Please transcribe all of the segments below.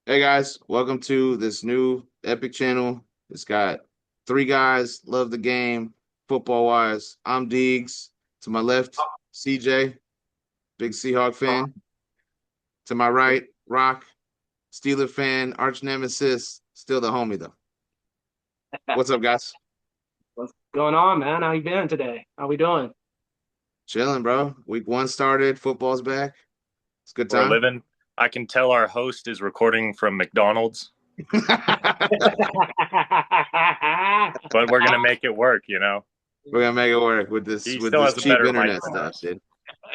Hey guys, welcome to this new Epic channel. It's got three guys, love the game, football wise. I'm Deegs. To my left, CJ, big Seahawk fan. To my right, Rock, Steeler fan, arch nemesis, still the homie though. What's up, guys? What's going on, man? How you been today? How we doing? Chilling, bro. Week one started, football's back. It's a good We're time. living. I can tell our host is recording from McDonald's, but we're gonna make it work. We're gonna make it work with this He with still this has a cheap better mic internet than stuff, us. dude.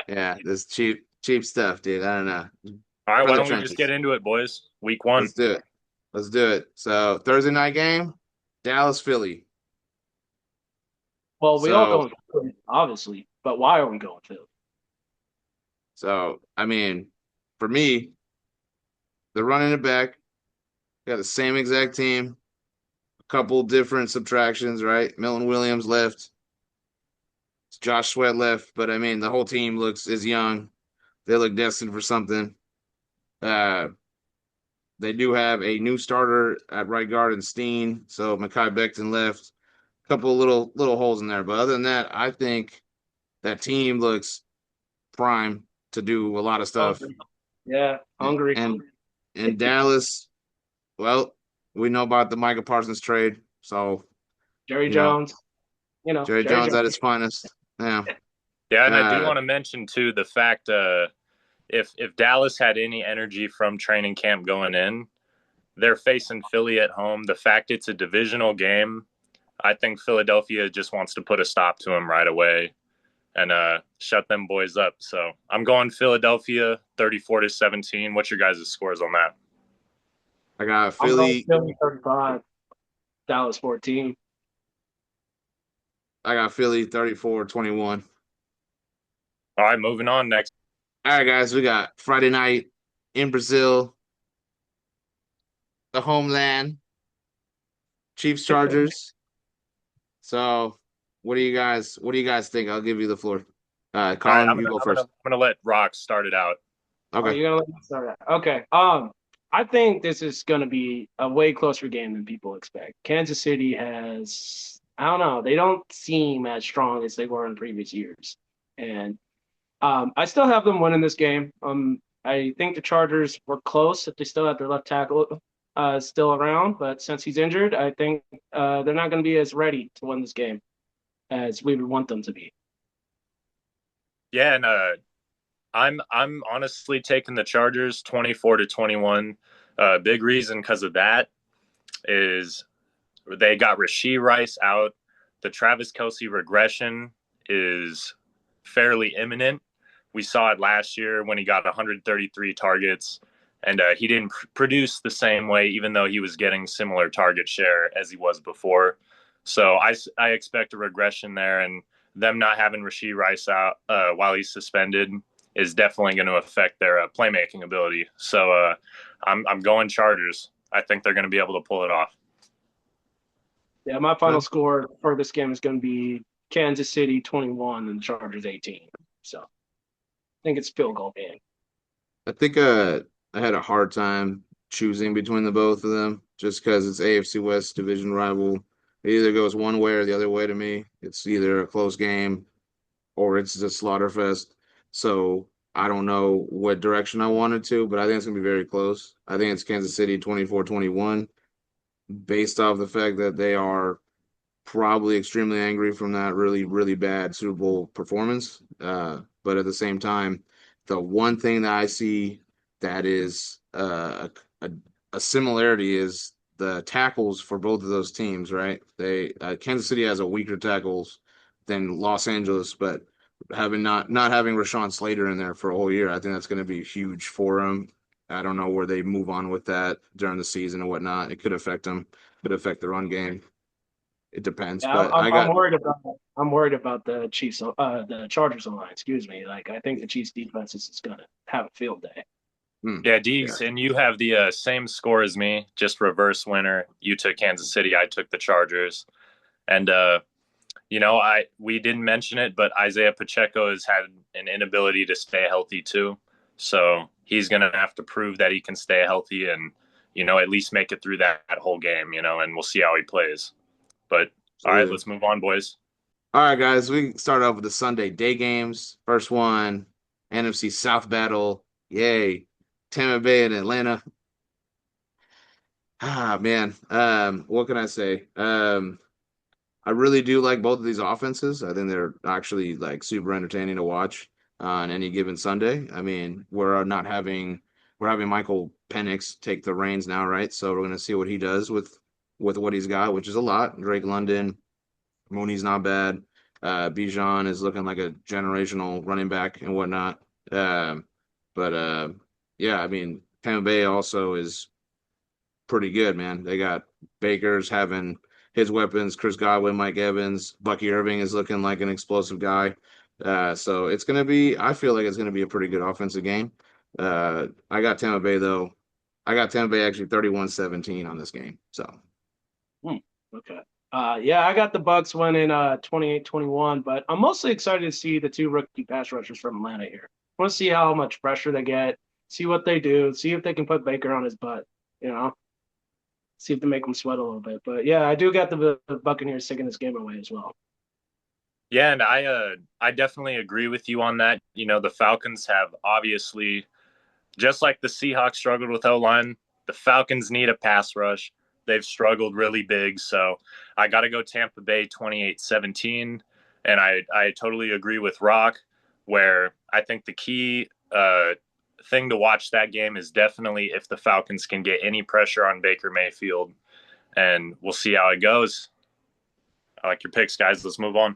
Yeah, this cheap stuff, dude. I don't know. All right, For why the don't we just get trenches. into it, boys? Week one. Let's do it. Let's do it. So Thursday night game, Dallas, Philly. Well, we all So going Philly, obviously, but why are we going Philly? I mean, for me, they're running it back. Got the same exact team. A couple different subtractions, right? Milton Williams left. Josh Sweat left, but I mean the whole team looks is young. They look destined for something. Uh they do have a new starter at right guard in Steen, so Mekhi Becton left. A couple of little holes in there, but other than that, I think that team looks prime to do a lot of stuff. Hungry. Yeah, hungry. And in Dallas, well, we know about the Micah Parsons trade, so Jerry you know Jones. Jerry Jerry Jones Jones. at his finest. Yeah, Yeah, and I do uh, want to mention too the fact if Dallas had any energy from training camp going in, they're facing Philly at home. The fact it's a divisional game, I think Philadelphia just wants to put a stop to them right away and shut them boys up. So I'm going Philadelphia 34-17. What's your guys' scores on that? I got I'm going Philly. Philly 35, Dallas 14. I got Philly 34-21. All right, moving on next. All right, guys, we got Friday night in Brazil, the homeland, Chiefs Chargers. So, what do you guys think? I'll give you the floor. All right, Colin, I'm you gonna go I'm gonna first. I'm gonna let Rock start it out. Oh, Okay. you're gonna let me start that? Okay. I think this is gonna be a way closer game than people expect. Kansas City has, I don't know, they don't seem as strong as they were in previous years, and I still have them winning this game. I think the Chargers were close if they still had their left tackle still around, but since he's injured, I think they're not going to be as ready to win this game as we would want them to be. Yeah, and I'm honestly taking the Chargers 24-21. Big reason because of that is they got Rasheed Rice out. The Travis Kelsey regression is fairly imminent. We saw it last year when he got 133 targets, and he didn't produce the same way, even though he was getting similar target share as he was before. So I expect a regression there, and them not having Rasheed Rice out while he's suspended is definitely going to affect their playmaking ability. So I'm going Chargers. I think they're going to be able to pull it off. Yeah, my final Well, score for this game is going to be Kansas City 21 and the Chargers 18. So I think it's field goal game. I think I had a hard time choosing between the both of them just because it's AFC West division rival. It either goes one way or the other way to me. It's either a close game or it's just slaughterfest. So I don't know what direction I wanted to, but I think it's gonna be very close. I think it's Kansas City 24-21, based off the fact that they are probably extremely angry from that really bad Super Bowl performance. But at the same time, the one thing that I see that is a similarity is the tackles for both of those teams, right? They Kansas City has a weaker tackles than Los Angeles, but having not having Rashawn Slater in there for a whole year, I think that's going to be huge for them. I don't know where they move on with that during the season and whatnot. It could affect them, could affect the run game. It depends, Yeah, but I got I'm worried about the Chiefs the Chargers line. Excuse me. Like I think the Chiefs defense is going to have a field day. hmm, Yeah, yeah. Deegs, and you have the same score as me, just reverse winner. You took Kansas City, I took the Chargers, and I we didn't mention it, but Isaiah Pacheco has had an inability to stay healthy too, so he's going to have to prove that he can stay healthy and at least make it through that whole game, and we'll see how he plays. But all right, Absolutely. let's move on, boys. All right, guys, we start off with the Sunday day games. First one, NFC South battle. Yay. Tampa Bay and Atlanta. Ah, man. What can I say? I really do like both of these offenses. I think they're actually like super entertaining to watch on any given Sunday. I mean, we're having Michael Penix take the reins now, right? So we're gonna see what he does with what he's got, which is a lot. Drake London, Mooney's not bad. Bijan is looking like a generational running back and whatnot. Um, but yeah, I mean, Tampa Bay also is pretty good, man. They got Baker's having his weapons, Chris Godwin, Mike Evans, Bucky Irving is looking like an explosive guy. So it's gonna be, I feel like it's gonna be a pretty good offensive game. I got Tampa Bay though. I got Tampa Bay actually 31-17 on this game. So Hmm. Okay. Yeah, I got the Bucks winning 28-21, but I'm mostly excited to see the two rookie pass rushers from Atlanta here. I want to see how much pressure they get, see what they do, see if they can put Baker on his butt, you know, see if they make him sweat a little bit. But yeah, I do got the Buccaneers taking this game away as well. Yeah, and I definitely agree with you on that. The Falcons have obviously, just like the Seahawks struggled with O-line, the Falcons need a pass rush. They've struggled really big. So I got to go Tampa Bay 28-17. And I totally agree with Rock, where I think the key thing to watch that game is definitely if the Falcons can get any pressure on Baker Mayfield. And we'll see how it goes. I like your picks, guys. Let's move on.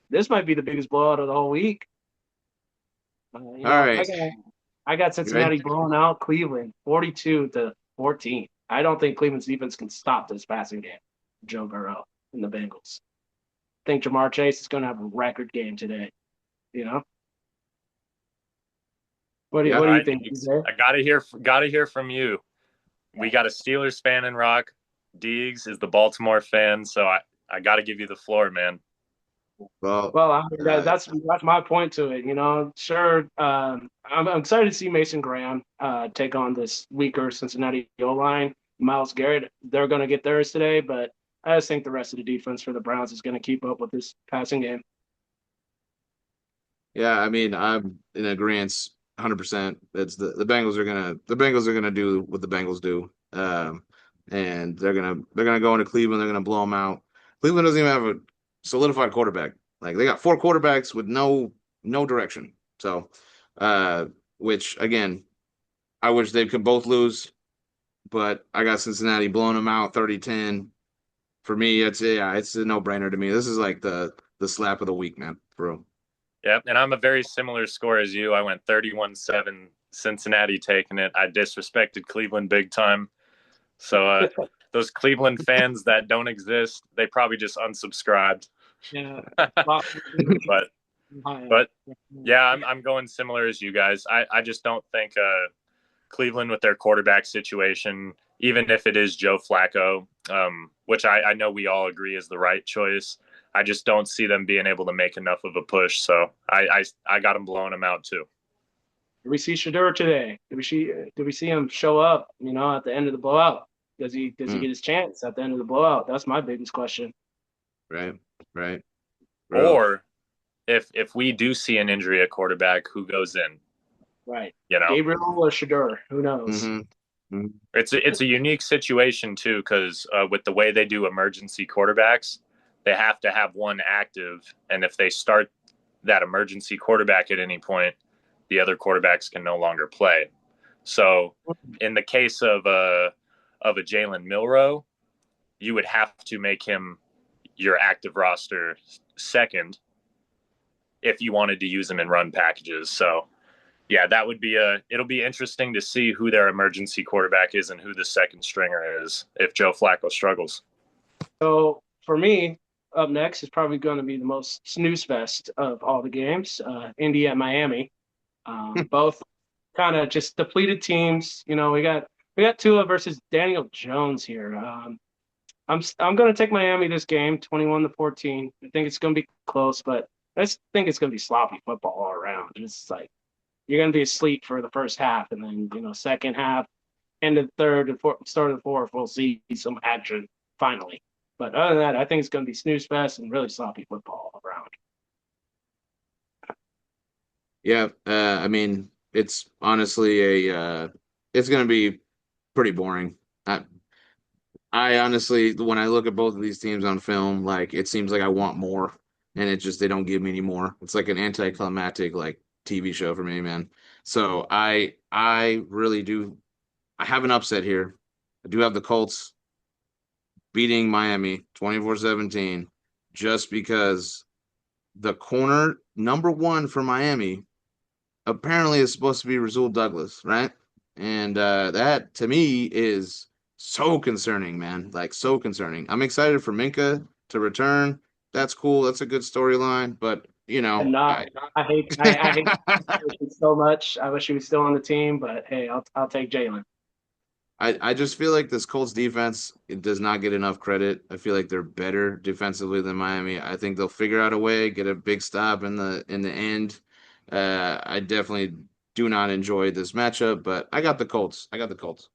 This might be the biggest blowout of the whole week. all right. I got You ready? Cincinnati blowing out Cleveland 42-14. I don't think Cleveland's defense can stop this passing game. Joe Burrow and the Bengals. I think Jamar Chase is going to have a record game today. You know, Yeah. what All do you right, think? Deegs. I gotta hear from you. We got a Steelers fan in Rock. Deegs is the Baltimore fan, so I gotta give you the floor, man. Well, Well, I mean, uh, that's my point to it. You know, sure. I'm excited to see Mason Graham take on this weaker Cincinnati O line. Miles Garrett, they're going to get theirs today, but I just think the rest of the defense for the Browns is going to keep up with this passing game. yeah, I mean, I'm in agreement 100%. It's the Bengals are gonna do what the Bengals do. And they're gonna go into Cleveland, they're gonna blow them out. Cleveland doesn't even have a solidified quarterback. Like they got four quarterbacks with no direction. So which again, I wish they could both lose, but I got Cincinnati blowing them out 30-10. For me, it's a no-brainer to me. This is like the slap of the week, man, bro. Yep, and I'm a very similar score as you. I went 31-7, Cincinnati taking it. I disrespected Cleveland big time. So those Cleveland fans that don't exist, they probably just unsubscribed. Yeah. but but yeah, I'm going similar as you guys. I just don't think Cleveland with their quarterback situation, even if it is Joe Flacco, which I know we all agree is the right choice. I just don't see them being able to make enough of a push. So I got them blowing them out too. Did we see Shador today? Did we see him show up? You know, at the end of the blowout? Does he get his chance at the end of the blowout? That's my biggest question. Right, right, bro. Or if we do see an injury at quarterback, who goes in? Right, You know, Gabriel or Shador? Who knows? Mm-hmm. Mm-hmm. it's a unique situation too because with the way they do emergency quarterbacks, they have to have one active, and if they start that emergency quarterback at any point, the other quarterbacks can no longer play. So, in the case of a Jalen Milrow, you would have to make him your active roster second if you wanted to use him in run packages. So, yeah, it'll be interesting to see who their emergency quarterback is and who the second stringer is if Joe Flacco struggles. So for me, up next is probably going to be the most snooze fest of all the games. Indy at Miami, both kind of just depleted teams. You know, we got Tua versus Daniel Jones here. I'm going to take Miami this game, 21-14. I think it's going to be close, but I just think it's going to be sloppy football all around. It's like you're going to be asleep for the first half, and then second half end of the third and start of the fourth, we'll see some action finally. But other than that, I think it's going to be snooze fest and really sloppy football all around. Yeah, I mean, it's honestly it's going to be pretty boring. I, I honestly, when I look at both of these teams on film, like it seems like I want more, and it just they don't give me any more. It's like an anticlimactic like TV show for me, man. So I really do. I have an upset here. I do have the Colts beating Miami 24-17 just because the corner number one for Miami apparently is supposed to be Rasul Douglas, right? And that to me is so concerning, man. Like so concerning. I'm excited for Minka to return. That's cool. That's a good storyline. But you know, And not, I I hate so much. I wish he was still on the team, but hey, I'll take Jalen. I just feel like this Colts defense it does not get enough credit. I feel like they're better defensively than Miami. I think they'll figure out a way, get a big stop in the end. I definitely do not enjoy this matchup, but I got the Colts. I got the Colts.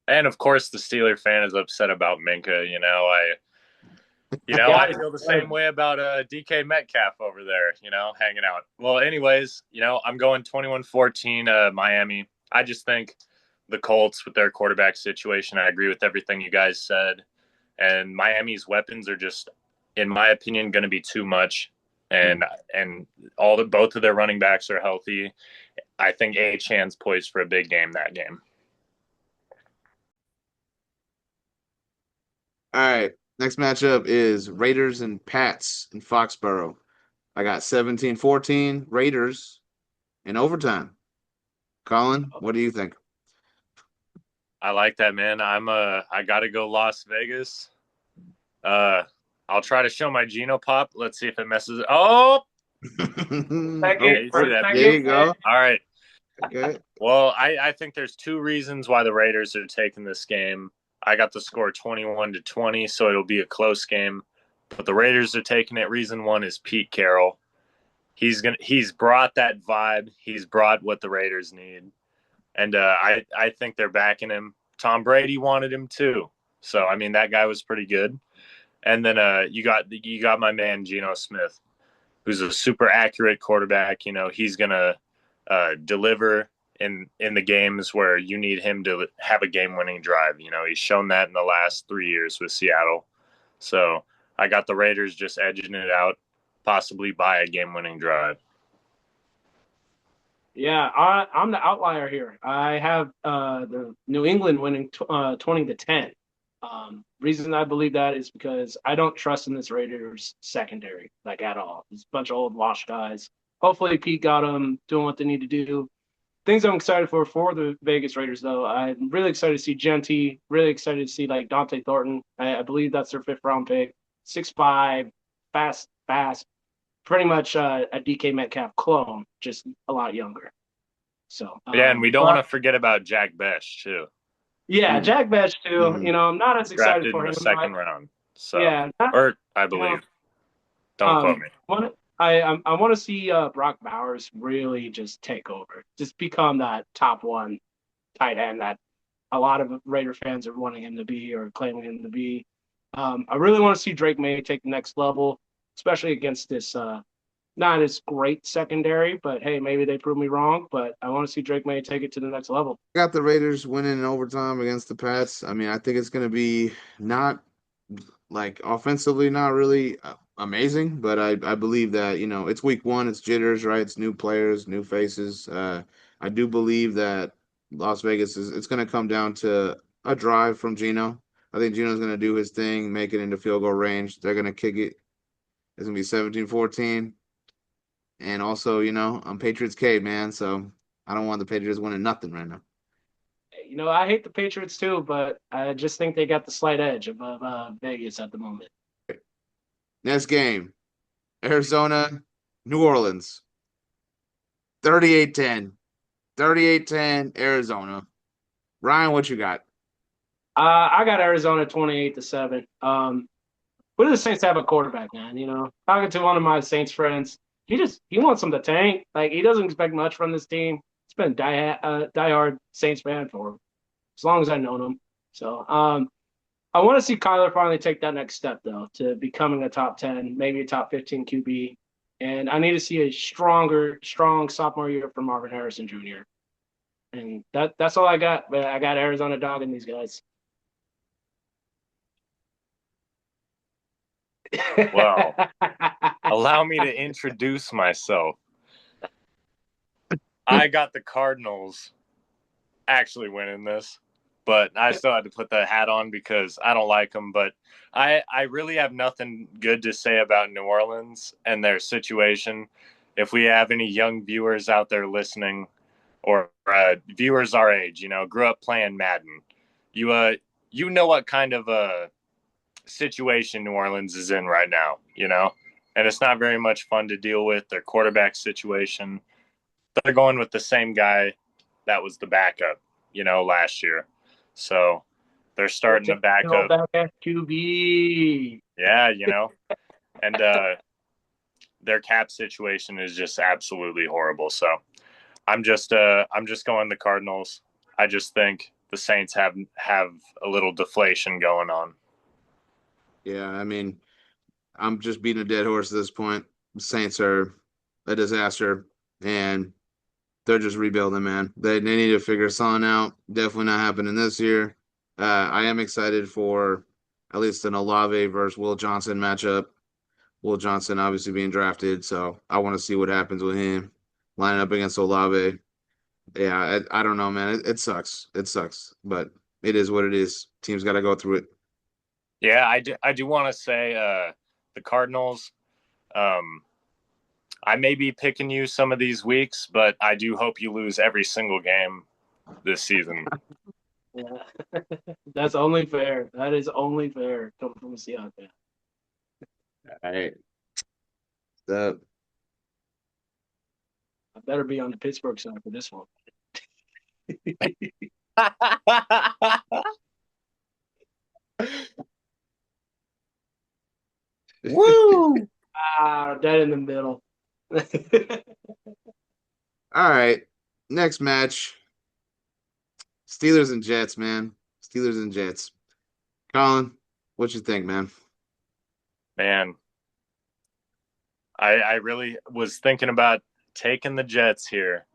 And of course, the Steeler fan is upset about Minka. Yeah, I feel the same way about DK Metcalf over there, hanging out. Well, anyways, I'm going 21-14 Miami. I just think the Colts with their quarterback situation, I agree with everything you guys said. And Miami's weapons are just, in my opinion, going to be too much. And both of their running backs are healthy. I think Achan's poised for a big game that game. All right. Next matchup is Raiders and Pats in Foxborough. I got 17-14 Raiders in overtime. Colin, what do you think? I like that, man. I gotta go Las Vegas. Uh I'll try to show my Geno pop. Let's see if it messes. Oh, Oh, yeah, you see that? there you go. All right. Okay. Well, I think there's two reasons why the Raiders are taking this game. I got the score 21-20, so it'll be a close game. But the Raiders are taking it. Reason one is Pete Carroll. He's brought that vibe. He's brought what the Raiders need. And I think they're backing him. Tom Brady wanted him too. So I mean that guy was pretty good. And then you got my man Geno Smith, who's a super accurate quarterback. He's gonna deliver in the games where you need him to have a game winning drive. He's shown that in the last 3 years with Seattle. So I got the Raiders just edging it out, possibly by a game winning drive. Yeah, I'm the outlier here. I have the New England winning 20-10. Reason I believe that is because I don't trust in this Raiders secondary like at all. It's a bunch of old washed guys. Hopefully Pete got them doing what they need to do. Things I'm excited for the Vegas Raiders though. I'm really excited to see Genty. Really excited to see like Dante Thornton. I believe that's their fifth round pick. 6'5", fast, pretty much a DK Metcalf clone, just a lot younger. So, Yeah, and we don't want but to forget about Jack Besh too. yeah, Mm, Jack Bech too. mhm. I'm not as excited Drafted in for the him. second round. So, Yeah, not, or I you know, believe. Don't quote me. I want to see Brock Bowers really just take over, just become that top one tight end that a lot of Raider fans are wanting him to be or claiming him to be. I really want to see Drake May take the next level, especially against this not as great secondary, but hey, maybe they prove me wrong. But I want to see Drake May take it to the next level. Got the Raiders winning in overtime against the Pats. I mean, I think it's going to be not like offensively, not really amazing, but I believe that, it's week one, it's jitters, right? It's new players, new faces. I do believe that Las Vegas it's going to come down to a drive from Geno. I think Geno's going to do his thing, make it into field goal range. They're going to kick it. It's going to be 17-14. And also, I'm Patriots K, man. So I don't want the Patriots winning nothing right now. I hate the Patriots too, but I just think they got the slight edge above Vegas at the moment. Next game, Arizona, New Orleans, 38-10. 38-10, Arizona. Ryan, what you got? I got Arizona 28-7. What do the Saints have a quarterback, man? Talking to one of my Saints friends, he wants them to tank. Like he doesn't expect much from this team. It's been diehard Saints fan for as long as I know him. So I want to see Kyler finally take that next step though to becoming a top 10, maybe a top 15 QB. And I need to see a strong sophomore year from Marvin Harrison Jr. And that's all I got. But I got Arizona dogging these guys. Well, allow me to introduce myself. I got the Cardinals actually winning this, but I still had to put the hat on because I don't like them. But I really have nothing good to say about New Orleans and their situation. If we have any young viewers out there listening, or viewers our age, grew up playing Madden, you know what kind of a situation New Orleans is in right now, and it's not very much fun to deal with. Their quarterback situation, they're going with the same guy that was the backup, last year. So they're starting to back Rotational up. back at QB. Yeah, and their cap situation is just absolutely horrible. So I'm just going the Cardinals. I just think the Saints have a little deflation going on. Yeah, I mean, I'm just beating a dead horse at this point. The Saints are a disaster, and they're just rebuilding, man. They need to figure something out. Definitely not happening this year. I am excited for at least an Olave versus Will Johnson matchup. Will Johnson obviously being drafted, so I want to see what happens with him lining up against Olave. Yeah, I don't know, man. It sucks. It sucks, but it is what it is. Team's got to go through it. Yeah, I do want to say the Cardinals. Um, I may be picking you some of these weeks, but I do hope you lose every single game this season. Yeah. That's only fair. That is only fair coming from a Seahawks fan. All right. The I better be on the Pittsburgh side for this one. Woo! Dead in the middle. All right. Next match. Steelers and Jets, man. Steelers and Jets. Colin, what you think, man? Man, I really was thinking about taking the Jets here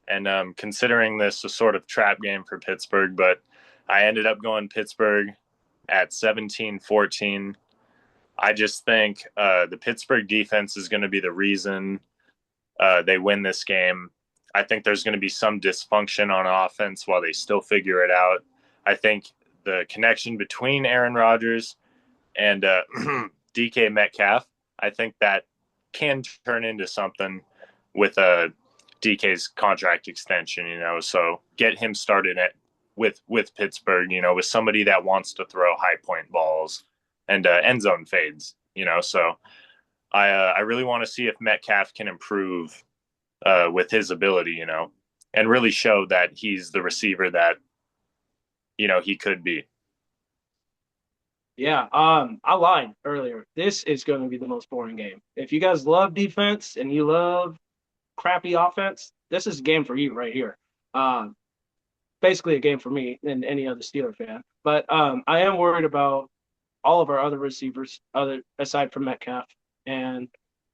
and considering this a sort of trap game for Pittsburgh, but I ended up going Pittsburgh at 17-14. I just think the Pittsburgh defense is going to be the reason they win this game. I think there's going to be some dysfunction on offense while they still figure it out. I think the connection between Aaron Rodgers and DK Metcalf, I think that can turn into something with DK's contract extension. So get him started with Pittsburgh, with somebody that wants to throw high point balls and end zone fades. So I really want to see if Metcalf can improve with his ability, and really show that he's the receiver that he could be. Yeah, I lied earlier. This is going to be the most boring game. If you guys love defense and you love crappy offense, this is a game for you right here. Um, Basically a game for me and any other Steeler fan. But I am worried about all of our other receivers, other aside from Metcalf. And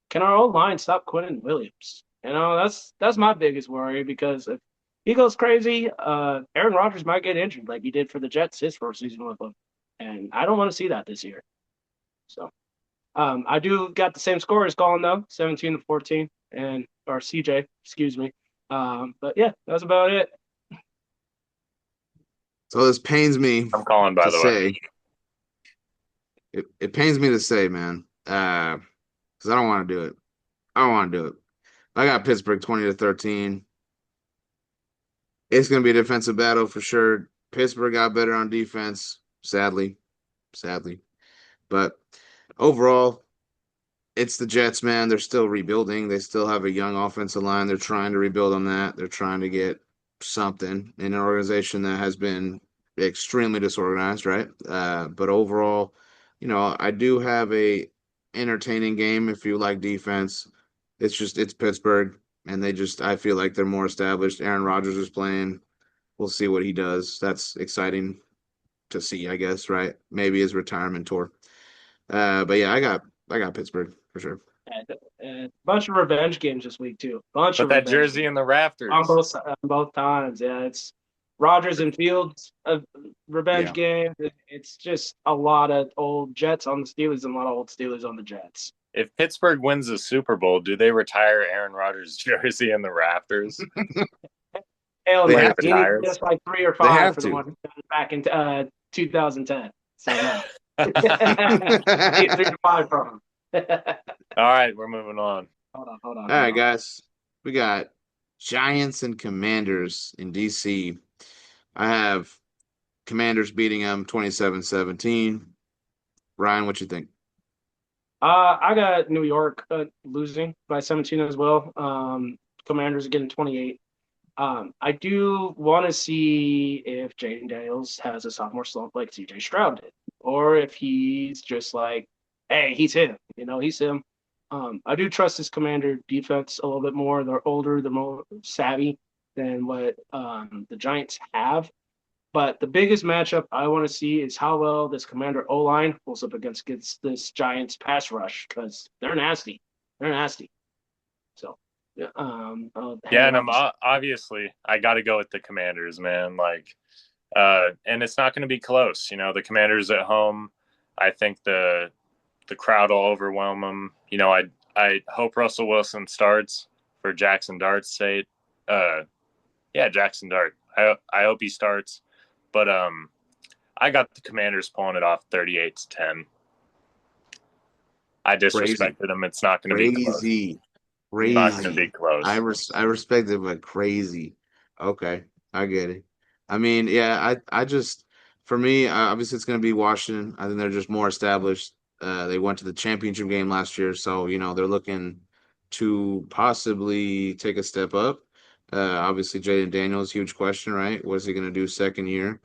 can our old line stop Quentin Williams? That's my biggest worry because if he goes crazy, Aaron Rodgers might get injured like he did for the Jets his first season with them. And I don't want to see that this year. So I do got the same score as Colin though, 17-14, and or CJ, excuse me. But yeah, that's about it. So this pains me I'm calling, by to the way. say. It pains me to say, man. Because I don't want to do it. I don't want to do it. I got Pittsburgh 20-13. It's going to be a defensive battle for sure. Pittsburgh got better on defense, sadly. Sadly. But overall, it's the Jets, man. They're still rebuilding. They still have a young offensive line. They're trying to rebuild on that. They're trying to get something in an organization that has been extremely disorganized, right? But overall, I do have a entertaining game if you like defense. It's Pittsburgh, and I feel like they're more established. Aaron Rodgers is playing we'll see what he does. That's exciting to see, I guess, right? Maybe his retirement tour. But yeah, I got Pittsburgh for sure. And a bunch of revenge games this week too. Bunch Put of that revenge jersey games in the on rafters. both times. Yeah, it's Rogers and Fields a revenge Yeah. game. It's just a lot of old Jets on the Steelers and a lot of old Steelers on the Jets. If Pittsburgh wins the Super Bowl, do they retire Aaron Rodgers' jersey in the rafters? Hell They no. have He to. needs Retires. just like 3 or They 5 have for the to. one back in 2010. So no. All Need 3 to 5 from him. All right, we're moving on. right, guys. We got Giants and Commanders in DC. I have Commanders beating them 27-17. Ryan, what you think? I got New York losing by 17 as well. Commanders are getting 28. I do want to see if Jaden Daniels has a sophomore slump like CJ Stroud did, or if he's just like, hey, he's him. He's him. I do trust this Commander defense a little bit more. They're older, they're more savvy than what the Giants have. But the biggest matchup I want to see is how well this Commander O line holds up against this Giants pass rush because they're nasty. They're nasty. So, yeah, I'll hand Yeah, it and off I'm to obviously I got to go with the Commanders, man. Like, and it's not going to be close. The Commanders at home. I think the crowd will overwhelm them. I hope Russell Wilson starts for Jackson Dart's sake. Uh, yeah, Jackson Dart. I hope he starts, but I got the Commanders pulling it off 38-10. I Crazy. disrespected them. It's not going to be close. Crazy. Not going to be Crazy. I close. res I respect it, but crazy. Okay, I get it. I mean, yeah, I just for me, obviously it's going to be Washington. I think they're just more established. They went to the championship game last year, so they're looking to possibly take a step up. Obviously, Jaden Daniels, huge question, right? What is he going to do second year?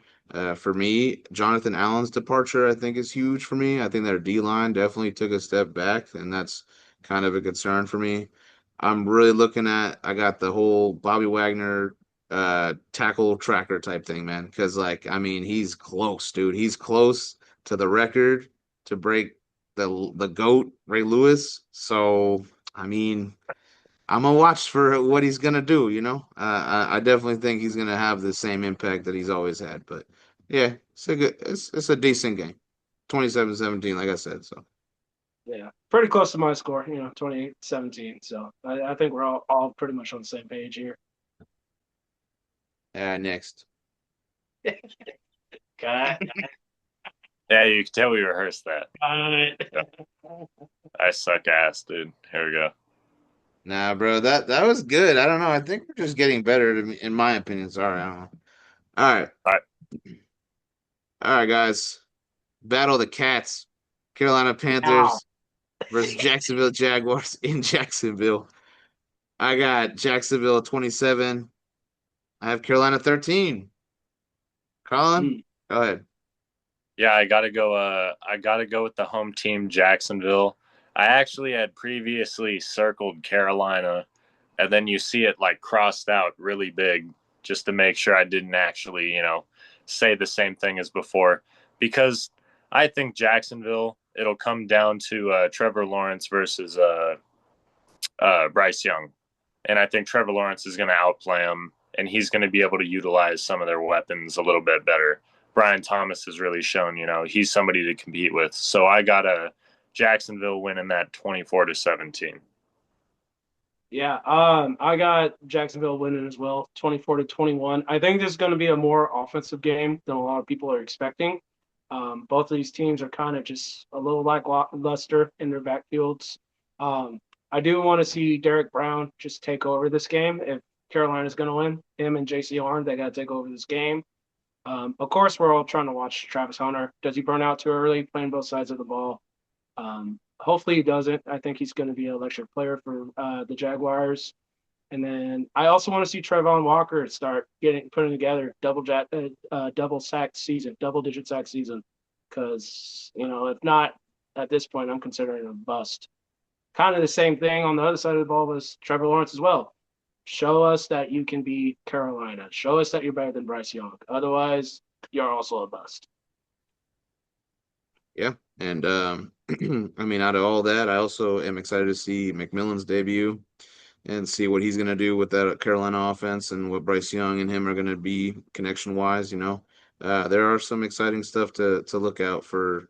For me, Jonathan Allen's departure, I think, is huge for me. I think their D line definitely took a step back, and that's kind of a concern for me. I'm really looking at. I got the whole Bobby Wagner tackle tracker type thing, man. Because I mean, he's close, dude. He's close to the record to break the goat Ray Lewis. So I mean, I'm gonna watch for what he's gonna do. I definitely think he's gonna have the same impact that he's always had. But yeah, it's a decent game. 27-17, like I said. So Yeah, pretty close to my score, 28-17. So I think we're all pretty much on the same page here. next. Got Yeah, you can tell we rehearsed that. it. I suck ass, dude. Here we go. Nah, bro, that was good. I don't know. I think we're just getting better, in my opinion. Sorry, I don't know. All right, All right. all right, guys. Battle of the Cats. Carolina Now, Panthers versus Jacksonville Jaguars in Jacksonville. I got Jacksonville 27. I have Carolina 13. Colin, mm, go ahead. Yeah, I gotta go. I gotta go with the home team, Jacksonville. I actually had previously circled Carolina, and then you see it like crossed out really big, just to make sure I didn't actually, say the same thing as before, because I think Jacksonville. It'll come down to Trevor Lawrence versus Bryce Young, and I think Trevor Lawrence is going to outplay him, and he's going to be able to utilize some of their weapons a little bit better. Brian Thomas has really shown, he's somebody to compete with. So I got a Jacksonville winning that 24-17. yeah, I got Jacksonville winning as well, 24-21. I think this is going to be a more offensive game than a lot of people are expecting. Both of these teams are kind of just a little lackluster in their backfields. I do want to see Derek Brown just take over this game. If Carolina's going to win, him and JC Horn, they got to take over this game. Of course, we're all trying to watch Travis Hunter. Does he burn out too early playing both sides of the ball? Hopefully he doesn't. I think he's going to be an electric player for the Jaguars. And then I also want to see Trayvon Walker start putting together double sack season, double digit sack season. Because if not at this point, I'm considering a bust. Kind of the same thing on the other side of the ball was Trevor Lawrence as well. Show us that you can beat Carolina. Show us that you're better than Bryce Young. Otherwise, you're also a bust. Yeah. And I mean, out of all that, I also am excited to see McMillan's debut and see what he's going to do with that Carolina offense and what Bryce Young and him are going to be connection wise. There are some exciting stuff to look out for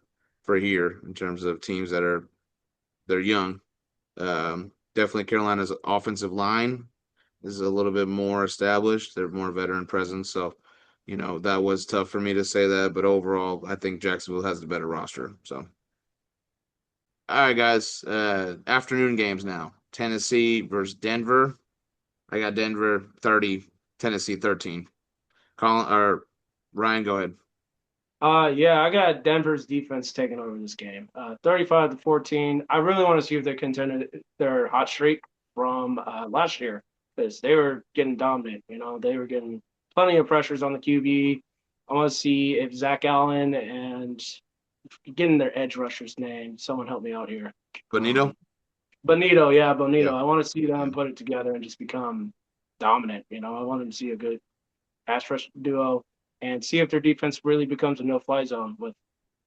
here in terms of teams they're young. Definitely Carolina's offensive line is a little bit more established. They're more veteran presence. So, that was tough for me to say that, but overall, I think Jacksonville has the better roster. So, all right, guys. Afternoon games now. Tennessee versus Denver. I got Denver 30, Tennessee 13. Colin or Ryan, go ahead. Yeah, I got Denver's defense taking over this game. 35-14. I really want to see if they continue their hot streak from last year because they were getting dominant. They were getting plenty of pressures on the QB. I want to see if Zach Allen and getting their edge rusher's name. Someone help me out here. Bonito? Bonito, yeah, Yeah. Bonito. I want to see Yeah. them put it together and just become dominant. I want them to see a good pass rush duo and see if their defense really becomes a no-fly zone with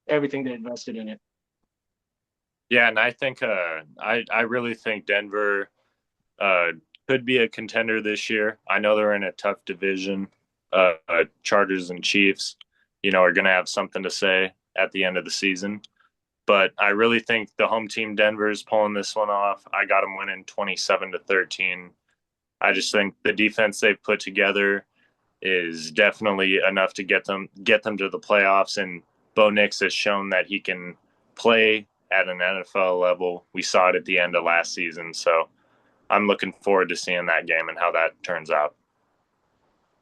everything they invested in it. Yeah, and I think I really think Denver uh, could be a contender this year. I know they're in a tough division. Chargers and Chiefs, are going to have something to say at the end of the season. But I really think the home team Denver is pulling this one off. I got them winning 27-13. I just think the defense they've put together is definitely enough to get them to the playoffs. And Bo Nix has shown that he can play at an NFL level. We saw it at the end of last season. So I'm looking forward to seeing that game and how that turns out.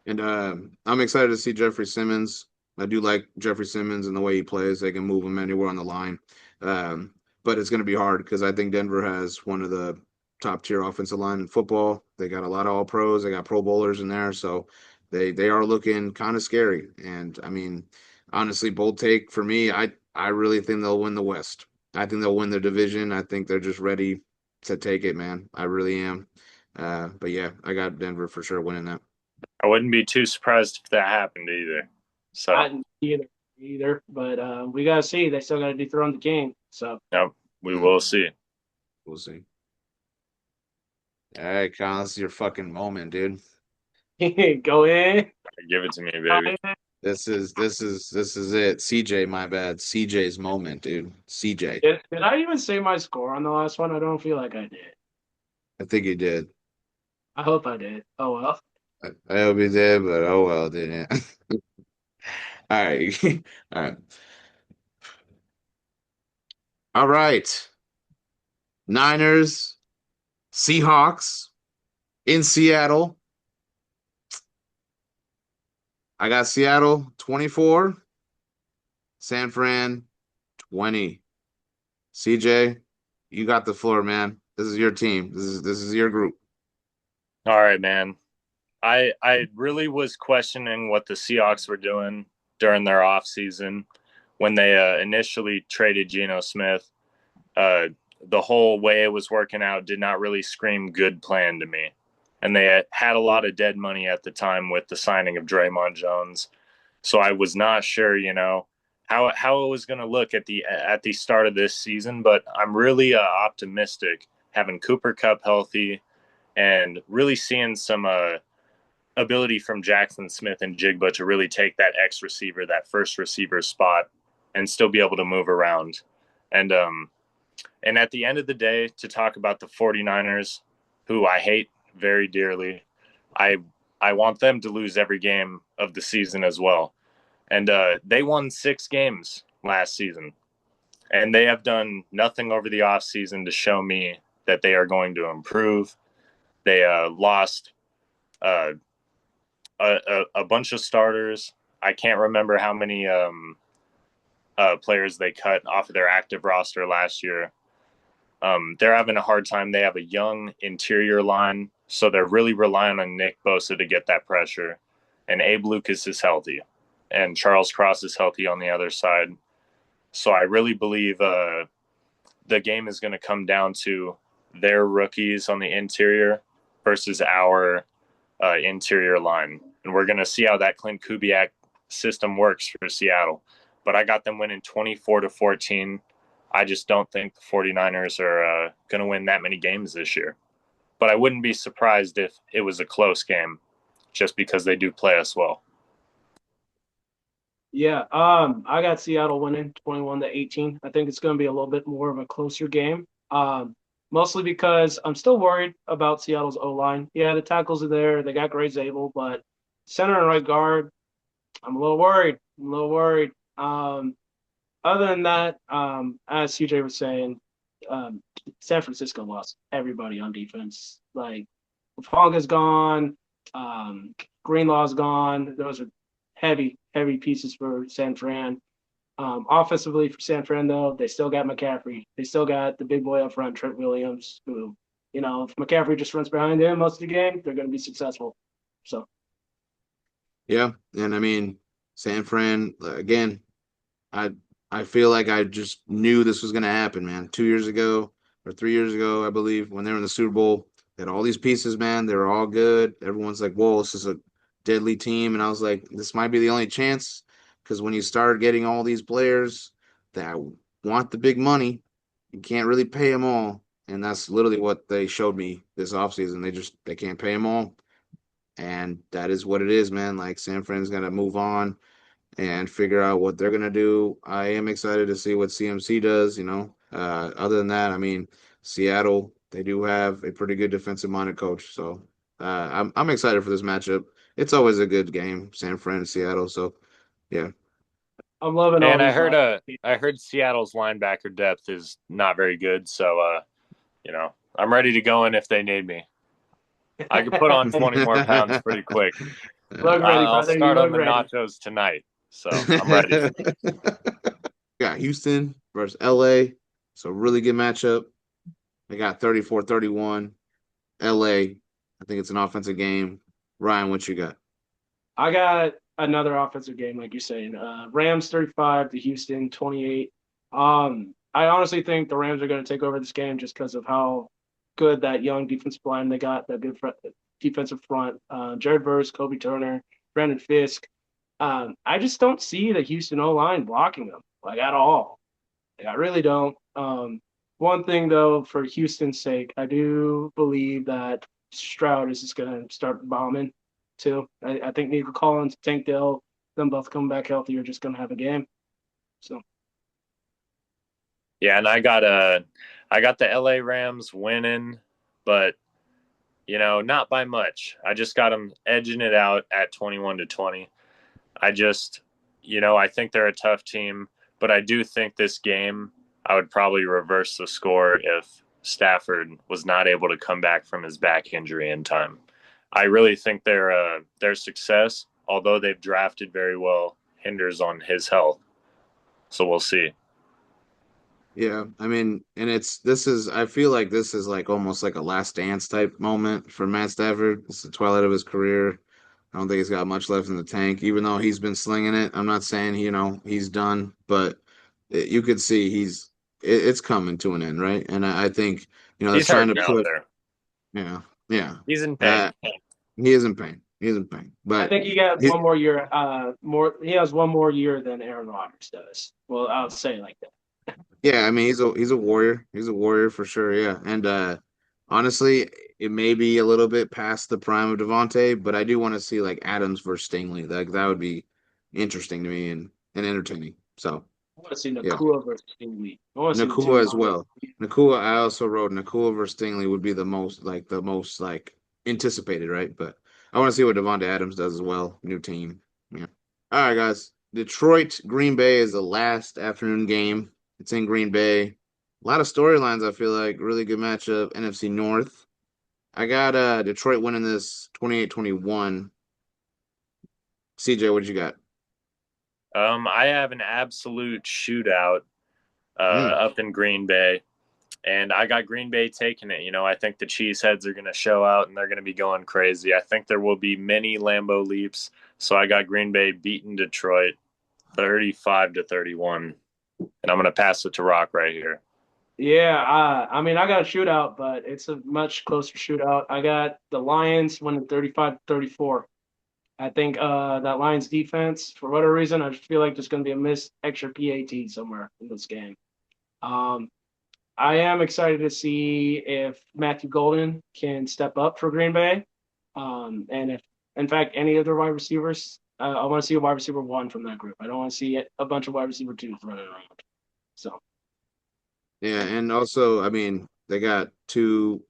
And I'm excited to see Jeffrey Simmons. I do like Jeffrey Simmons and the way he plays. They can move him anywhere on the line. But it's going to be hard because I think Denver has one of the top tier offensive line in football. They got a lot of all pros. They got pro bowlers in there. So they are looking kind of scary. And I mean, honestly, bold take for me, I really think they'll win the West. I think they'll win the division. I think they're just ready to take it, man. I really am. But yeah, I got Denver for sure winning that. I wouldn't be too surprised if that happened either. So, Not either, but we gotta see. They still gotta dethrone the king. So no, we Mm, will see. we'll see. All right, Colin, this is your fucking moment, dude. go in. Give it to me, baby. This is it. CJ, my bad. CJ's moment, dude. CJ. Did I even say my score on the last one? I don't feel like I did. I think he did. I hope I did. Oh well. I hope he did, but oh well, didn't. All right. All right. All right. Niners, Seahawks in Seattle. I got Seattle 24, San Fran 20. CJ, you got the floor, man. This is your team. This is your group. All right, man. I really was questioning what the Seahawks were doing during their offseason when they initially traded Geno Smith. The whole way it was working out did not really scream good plan to me. And they had a lot of dead money at the time with the signing of Draymond Jones. So I was not sure, how it was going to look at the start of this season. But I'm really optimistic having Cooper Cup healthy and really seeing some ability from Jackson Smith and Jigba to really take that X receiver, that first receiver spot, and still be able to move around. And and at the end of the day, to talk about the 49ers, who I hate very dearly, I I want them to lose every game of the season as well. And they won 6 games last season, and they have done nothing over the offseason to show me that they are going to improve. They lost uh, a bunch of starters. I can't remember how many players they cut off of their active roster last year. They're having a hard time. They have a young interior line, so they're really relying on Nick Bosa to get that pressure. And Abe Lucas is healthy, and Charles Cross is healthy on the other side. So I really believe the game is going to come down to their rookies on the interior versus our interior line. And we're going to see how that Clint Kubiak system works for Seattle. But I got them winning 24-14. I just don't think the 49ers are going to win that many games this year. But I wouldn't be surprised if it was a close game just because they do play us well. Yeah, I got Seattle winning 21-18. I think it's going to be a little bit more of a closer game. Mostly because I'm still worried about Seattle's O line. Yeah, the tackles are there. They got Gray Zabel, but center and right guard, I'm a little worried. I'm a little worried. Other than that, as CJ was saying, um, San Francisco lost everybody on defense. Like, Fonga's gone, Greenlaw's gone. Those are heavy, heavy pieces for San Fran. Offensively for San Fran, though, they still got McCaffrey. They still got the big boy up front, Trent Williams, who, if McCaffrey just runs behind him most of the game, they're going to be successful. So, Yeah, and I mean, San Fran again. I I feel like I just knew this was going to happen, man. 2 years ago or 3 years ago, I believe, when they were in the Super Bowl, they had all these pieces, man. They were all good. Everyone's like, "Whoa, this is a deadly team," and I was like, "This might be the only chance," because when you start getting all these players that want the big money, you can't really pay them all, and that's literally what they showed me this offseason. They can't pay them all, and that is what it is, man. Like San Fran's got to move on and figure out what they're gonna do. I am excited to see what CMC does. Other than that, I mean, Seattle they do have a pretty good defensive minded coach, so I'm excited for this matchup. It's always a good game, San Fran and Seattle. So yeah, I'm loving all And these. I heard Seattle's linebacker depth is not very good, so I'm ready to go in if they need me. I could put on 20 more pounds pretty quick. Look ready, I'll brother. You start on look the ready. nachos tonight, so I'm ready. Got Houston versus LA, so really good matchup. They got 34-31. LA, I think it's an offensive game. Ryan, what you got? I got another offensive game, like you're saying. Rams 35 to Houston 28. I honestly think the Rams are going to take over this game just because of how good that young defensive line they got, that good defensive front. Jared Verse, Kobe Turner, Brandon Fisk. I just don't see the Houston O line blocking them like at all. Like, I really don't. One thing though, for Houston's sake, I do believe that Stroud is just going to start bombing too. I think Nico Collins, Tank Dell, them both come back healthy are just going to have a game. So Yeah, and I got the LA Rams winning, but not by much. I just got them edging it out at 21-20. I just, I think they're a tough team, but I do think this game, I would probably reverse the score if Stafford was not able to come back from his back injury in time. I really think their success, although they've drafted very well, hinders on his health. So we'll see. Yeah, I mean, and this is I feel like this is like almost like a last dance type moment for Matt Stafford. It's the twilight of his career. I don't think he's got much left in the tank, even though he's been slinging it. I'm not saying he's done, but you could see it's coming to an end, right? And I think they're He's trying to hurting out put there. yeah, yeah. He's in Uh, pain. he is in pain. He is in pain, I but think he got he, one more year. He has one more year than Aaron Rodgers does. Well, I'll say it like that. yeah, I mean he's a warrior. He's a warrior for sure. Yeah, and honestly, it may be a little bit past the prime of Devontae, but I do want to see like Adams versus Stingley. Like that would be interesting to me and entertaining. So I want to see yeah, Nakua versus Stingley. I want to see the two Nakua as monsters. well. Nakua, I also wrote Nakua versus Stingley would be the most anticipated, right? But I want to see what Devontae Adams does as well. New team. Yeah. All right, guys. Detroit Green Bay is the last afternoon game. It's in Green Bay. A lot of storylines, I feel like. Really good matchup. NFC North. I got Detroit winning this 28-21. CJ, what you got? I have an absolute shootout Mm. up in Green Bay, and I got Green Bay taking it. I think the Cheeseheads are going to show out and they're going to be going crazy. I think there will be many Lambeau leaps, so I got Green Bay beating Detroit 35-31, and I'm going to pass it to Rock right here. Yeah, I mean, I got a shootout, but it's a much closer shootout. I got the Lions winning 35-34. I think that Lions defense, for whatever reason, I just feel like there's going to be a missed extra PAT somewhere in this game. Um, I am excited to see if Matthew Golden can step up for Green Bay. And if, in fact, any other wide receivers, I want to see a wide receiver one from that group. I don't want to see a bunch of wide receiver twos running around. So, Yeah, and also, I mean, we got two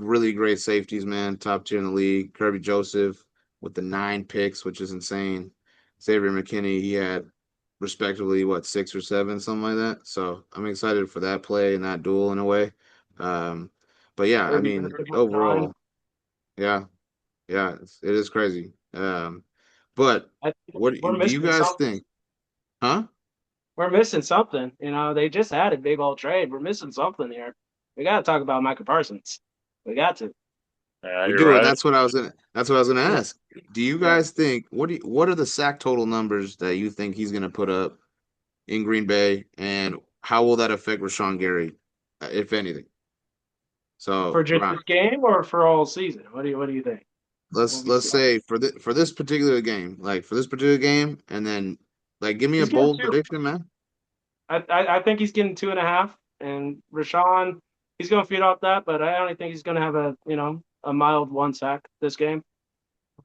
really great safeties, man, top tier in the league. Kirby Joseph with the 9 picks, which is insane. Xavier McKinney, he had respectively what 6 or 7, something like that. So I'm excited for that play and that duel in a way. Um, but yeah, I Kirby mean, Joseph with nine. overall, yeah, yeah, it is crazy. But I think what we're do you missing guys something. think? Huh? We're missing something. You know, they just had a big old trade. We're missing something here. We got to talk about Micah Parsons. We got to. Yeah, We you're do, and right. that's what I was gonna Yeah. ask. Do you Yeah. guys think what are the sack total numbers that you think he's gonna put up in Green Bay, and how will that affect Rashawn Gary, if anything? For So, just Ron, this game or for all season? What do you think? What we let's see? say for this particular game, like for this particular game, and then like give me a He's getting bold two. prediction, man. I think he's getting 2.5, and Rashawn, he's going to feed off that, but I only think he's going to have a mild one sack this game.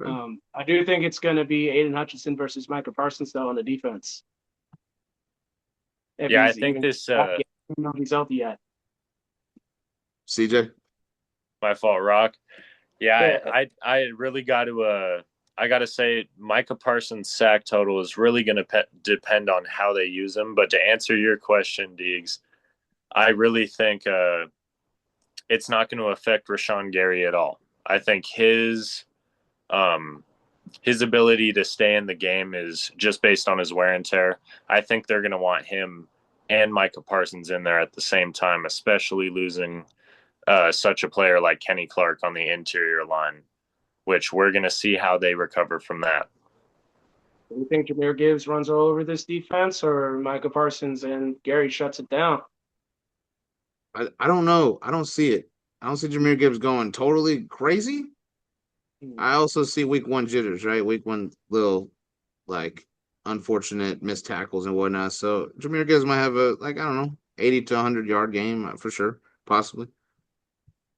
Okay. I do think it's going to be Aiden Hutchinson versus Micah Parsons though on the defense if Yeah, I he's think even this healthy. I don't know if he's healthy yet. CJ, my fault, Rock. Yeah, Yeah, I really got to I got to say Micah Parsons' sack total is really going to depend on how they use him. But to answer your question, Deegs, I really think it's not going to affect Rashawn Gary at all. I think um, his ability to stay in the game is just based on his wear and tear. I think they're going to want him and Micah Parsons in there at the same time, especially losing such a player like Kenny Clark on the interior line, which we're going to see how they recover from that. do you think Jameer Gibbs runs all over this defense, or Micah Parsons and Gary shuts it down? I don't know. I don't see it. I don't see Jameer Gibbs going totally crazy. Hmm. I also see week 1 jitters, right? Week 1 little like unfortunate missed tackles and whatnot. So Jameer Gibbs might have a like I don't know 80 to 100 yard game for sure, possibly.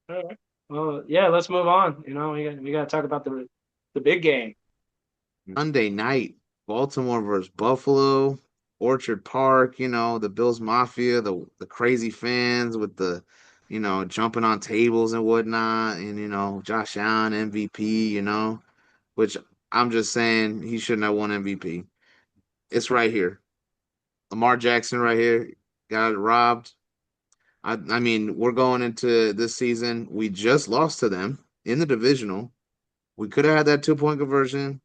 All right. Well, yeah, let's move on. We got to talk about the big game. Monday night, Baltimore versus Buffalo, Orchard Park. The Bills Mafia, the crazy fans with the jumping on tables and whatnot, and Josh Allen MVP. Which I'm just saying he shouldn't have won MVP. It's right here. Lamar Jackson right here got robbed. I mean, we're going into this season. We just lost to them in the divisional. We could have had that 2 point conversion.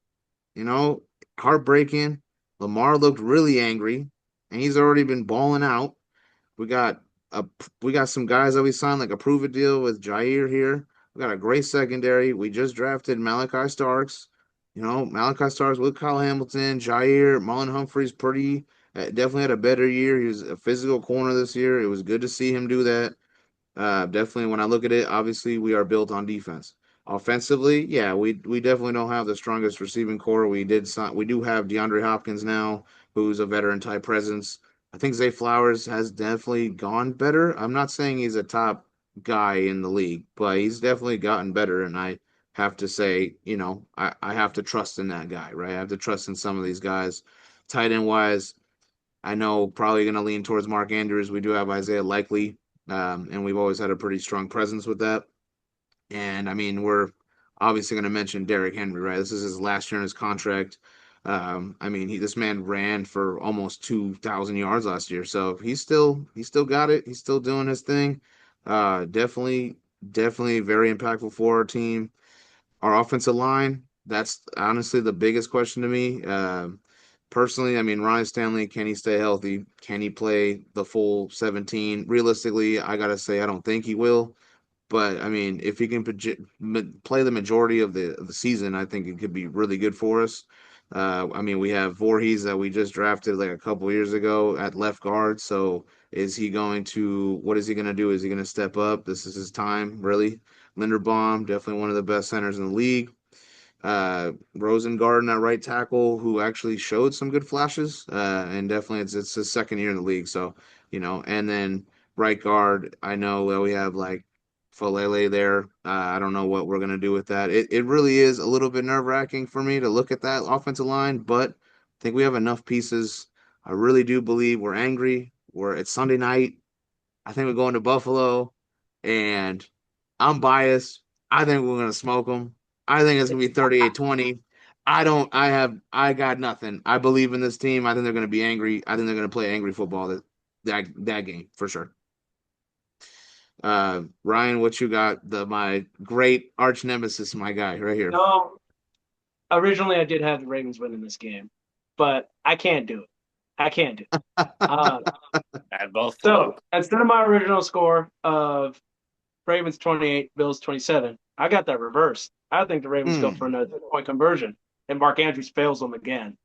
You know, heartbreaking. Lamar looked really angry, and he's already been balling out. We got a we got some guys that we signed like a prove it deal with Jair here. We got a great secondary. We just drafted Malachi Starks. Malachi Starks with Kyle Hamilton, Jair, Mullen Humphrey's definitely had a better year. He was a physical corner this year. It was good to see him do that. Definitely, when I look at it, obviously we are built on defense. Offensively, yeah, we definitely don't have the strongest receiving core. We do have DeAndre Hopkins now, who's a veteran type presence. I think Zay Flowers has definitely gone better. I'm not saying he's a top guy in the league, but he's definitely gotten better. And I have to say, I have to trust in that guy, right? I have to trust in some of these guys. Tight end wise, I know probably going to lean towards Mark Andrews. We do have Isaiah Likely, and we've always had a pretty strong presence with that. And I mean, we're obviously going to mention Derrick Henry, right? This is his last year in his contract. I mean, this man ran for almost 2,000 yards last year, so he's still got it. He's still doing his thing. Definitely very impactful for our team. Our offensive line, that's honestly the biggest question to me. Personally, I mean, Ryan Stanley, can he stay healthy? Can he play the full 17? Realistically, I gotta say, I don't think he will. But I mean, if he can play the majority of the season, I think it could be really good for us. I mean, we have Voorhees that we just drafted like a couple years ago at left guard. So what is he going to do? Is he going to step up? This is his time, really. Linderbaum, definitely one of the best centers in the league. Rosengarten at right tackle, who actually showed some good flashes, and definitely it's his second year in the league. So, and then right guard, I know that we have like Falele there. I don't know what we're gonna do with that. It really is a little bit nerve-wracking for me to look at that offensive line, but I think we have enough pieces. I really do believe we're angry. It's Sunday night. I think we're going to Buffalo, and I'm biased. I think we're gonna smoke them. I think it's gonna be 38-20. I got nothing. I believe in this team. I think they're gonna be angry. I think they're gonna play angry football that game for sure. Ryan, what you got? My great arch nemesis, my guy, right here. No, originally I did have the Ravens winning this game, but I can't do it. I can't do it. Uh, At Buffalo. so instead of my original score of Ravens 28, Bills 27, I got that reversed. I think the Ravens go for Hmm. another point conversion, and Mark Andrews fails them again.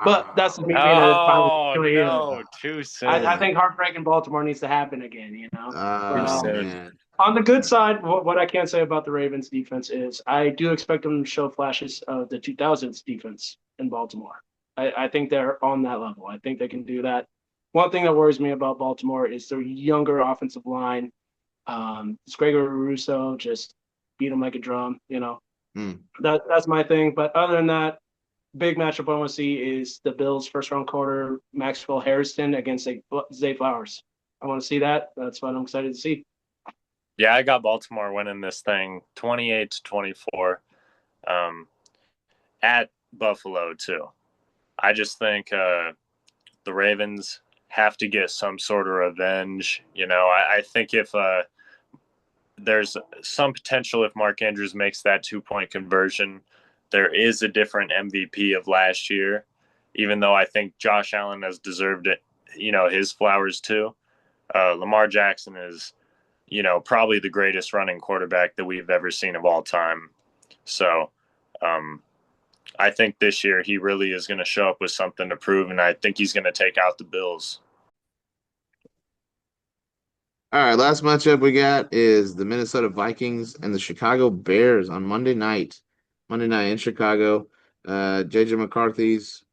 But that's Wow. me being a Oh here. no, too I soon. think heartbreak in Baltimore needs to happen again, But Too Oh soon. man. on the good side, what I can say about the Ravens defense is I do expect them to show flashes of the 2000s defense in Baltimore. I think they're on that level. I think they can do that. One thing that worries me about Baltimore is their younger offensive line. It's Gregory Russo just beat him like a drum. Hmm. That's my thing. But other than that, big matchup I want to see is the Bills' first round quarter, Maxwell Harrison against Zay Flowers. I want to see that. That's what I'm excited to see. Yeah, I got Baltimore winning this thing 28-24 at Buffalo too. I just think the Ravens have to get some sort of revenge. I think if there's some potential if Mark Andrews makes that 2 point conversion, there is a different MVP of last year, even though I think Josh Allen has deserved it, his flowers too. Lamar Jackson is, probably the greatest running quarterback that we've ever seen of all time. So, um, I think this year he really is going to show up with something to prove, and I think he's going to take out the Bills. All right, last matchup we got is the Minnesota Vikings and the Chicago Bears on Monday night. Monday night in Chicago. JJ McCarthy's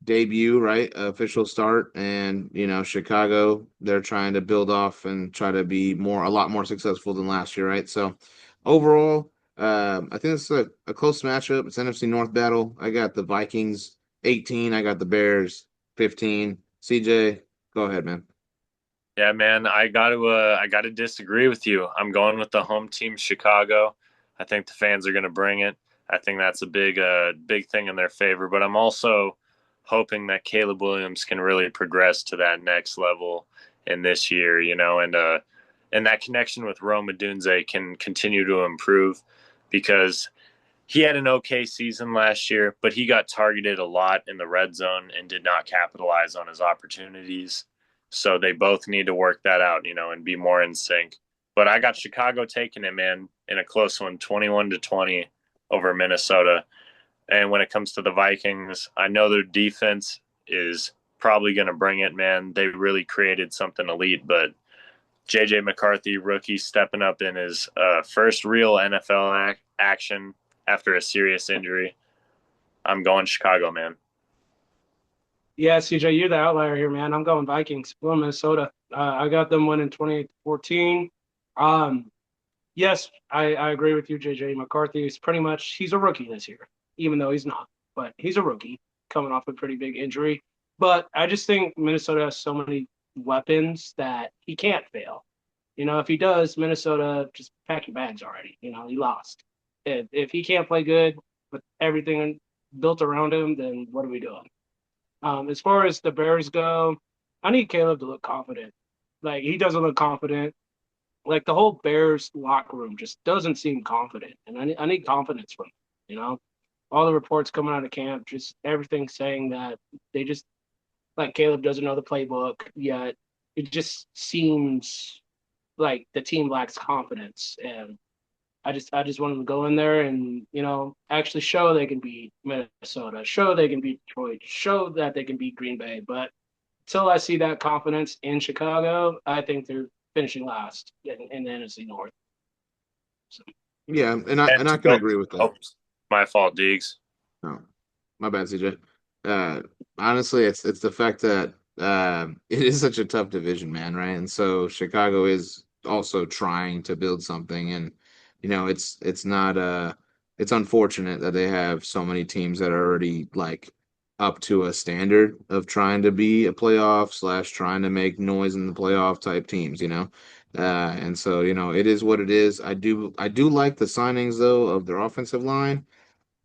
debut, right? Official start. And, Chicago, they're trying to build off and try to be a lot more successful than last year, right? So overall, I think it's a close matchup. It's NFC North battle. I got the Vikings 18. I got the Bears 15. CJ, go ahead, man. Yeah, man, I gotta disagree with you. I'm going with the home team, Chicago. I think the fans are gonna bring it. I think that's a big thing in their favor. But I'm also hoping that Caleb Williams can really progress to that next level in this year, and that connection with Rome Odunze can continue to improve because he had an okay season last year, but he got targeted a lot in the red zone and did not capitalize on his opportunities. So they both need to work that out, and be more in sync. But I got Chicago taking it, man, in a close one, 21-20 over Minnesota. And when it comes to the Vikings, I know their defense is probably going to bring it, man. They really created something elite, but JJ McCarthy, rookie, stepping up in his first real NFL action after a serious injury. I'm going Chicago, man. Yeah, CJ, you're the outlier here, man. I'm going Vikings. I'm going Minnesota. I got them winning 28-14. Yes, I agree with you, JJ McCarthy. He's a rookie this year, even though he's not, but he's a rookie coming off a pretty big injury. But I just think Minnesota has so many weapons that he can't fail. If he does, Minnesota just pack your bags already. He lost. If he can't play good with everything built around him, then what are we doing? As far as the Bears go, I need Caleb to look confident. Like he doesn't look confident. Like the whole Bears locker room just doesn't seem confident, and I need confidence from him. All the reports coming out of camp, just everything saying that they just like Caleb doesn't know the playbook yet. It just seems like the team lacks confidence, and I just want them to go in there and actually show they can beat Minnesota, show they can beat Detroit, show that they can beat Green Bay. But until I see that confidence in Chicago, I think they're finishing last in the NFC North. So, Yeah, and I And and I to can go, agree with that. oh, my fault, Deegs. No, my bad, CJ. Honestly, it's the fact that it is such a tough division, man, right? And so Chicago is also trying to build something, and it's not it's unfortunate that they have so many teams that are already like up to a standard of trying to be a playoff slash trying to make noise in the playoff type teams, and so it is what it is. I do like the signings though of their offensive line.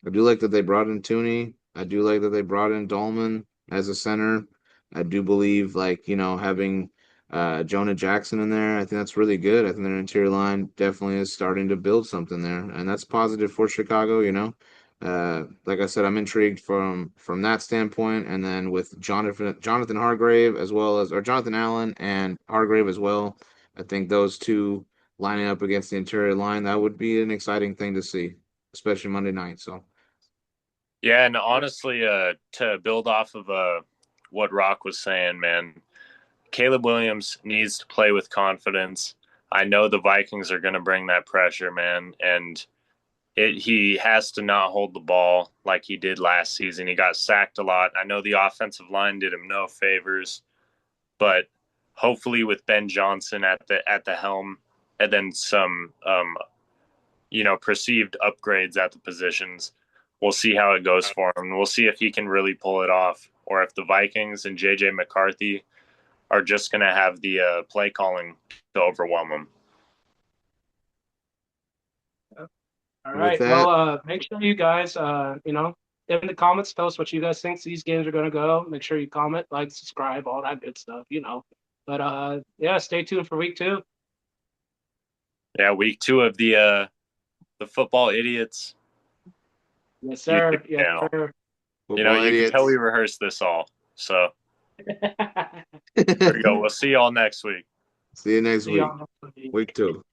I do like that they brought in Tooney. I do like that they brought in Dolman as a center. I do believe having Jonah Jackson in there. I think that's really good. I think their interior line definitely is starting to build something there, and that's positive for Chicago. Like I said, I'm intrigued from that standpoint, and then with Jonathan Hargrave as well as or Jonathan Allen and Hargrave as well. I think those two lining up against the interior line, that would be an exciting thing to see, especially Monday night. So. Yeah, and honestly, to build off of what Rock was saying, man, Caleb Williams needs to play with confidence. I know the Vikings are going to bring that pressure, man, and he has to not hold the ball like he did last season. He got sacked a lot. I know the offensive line did him no favors, but hopefully with Ben Johnson at the helm, and then some perceived upgrades at the positions, we'll see how it goes for him. We'll see if he can really pull it off, or if the Vikings and JJ McCarthy are just going to have the play calling to overwhelm him. all With right. that, Well, make sure you guys, in the comments, tell us what you guys think these games are going to go. Make sure you comment, like, subscribe, all that good stuff. But yeah, stay tuned for week 2. Yeah, week 2 of the football idiots Yes, YouTube sir. Yes, channel. sir. football You can tell we idiots. rehearsed this all. So there we go. We'll see y'all next week. See you next See week. y'all next week. Week 2.